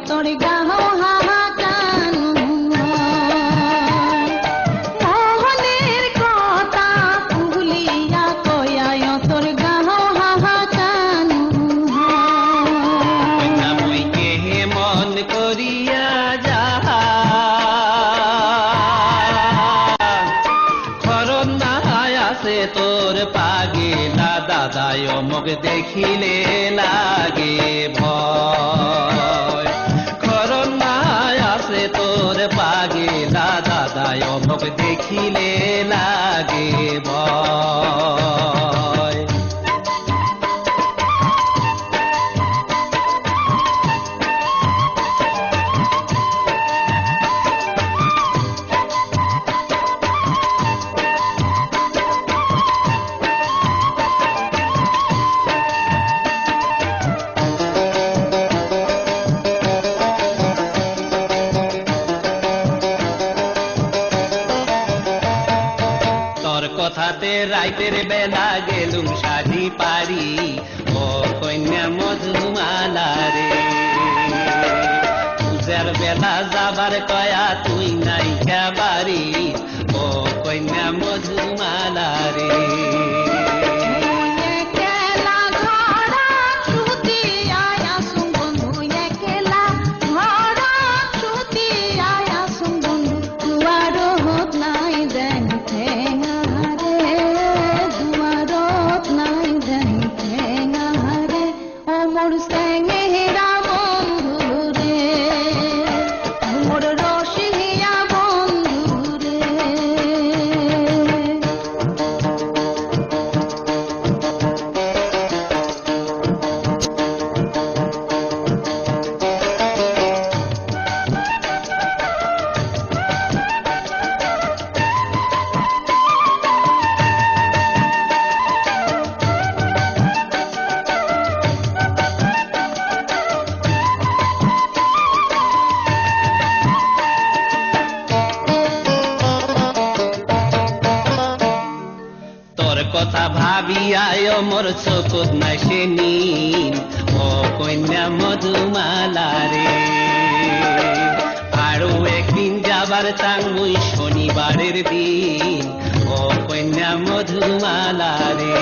তোর গাহ হাহাকান মোহনের কথা ভুলিয়া কয়ায় তোর গাহ হাহাকান মুই কে মন করিয়া যা খরণ নাই আছে তোর পাগিলা দাদায় মোক দেখিলে লাগে ভয় খরণ নাই আছে তোর পাগিলা দাদায় মোক দেখিলে লাগে ভয় কথাতে রাইতের বেলা গেলুম শাড়ি পারি ও কন্যা মধুমালা রে পূজার বেলা যাবার কয়া তুই নাই বাড়ি ও কন্যা মধুমালা রে কথা ভাবিয়ায় মোর চকুত নাই সে নীল ও কন্যা মধুমালা রে আরো একদিন যাবার চাং মুই শনিবারের দিন ও কন্যা মধুমালা রে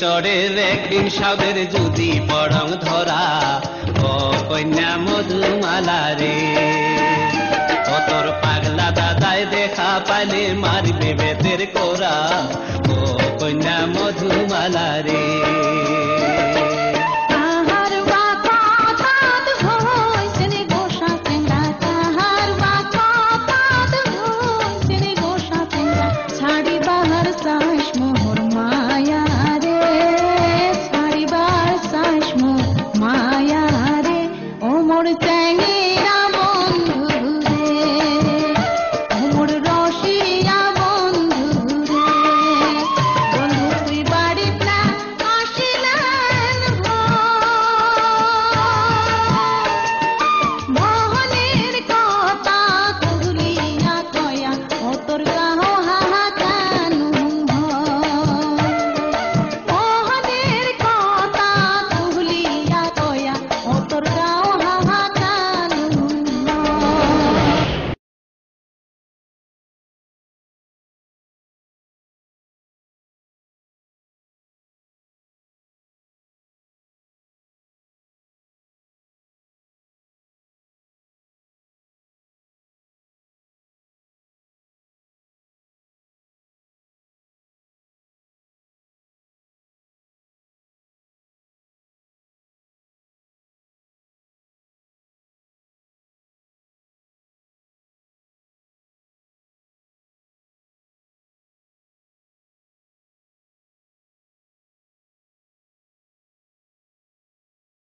চরের একদিন সবের যদি পরং ধরা ও কন্যা মধুমালা রে ও তোর পাগলা দাদায় দেখা পাইলে মারবে বেতের কোরা ও কন্যা মধুমালা রে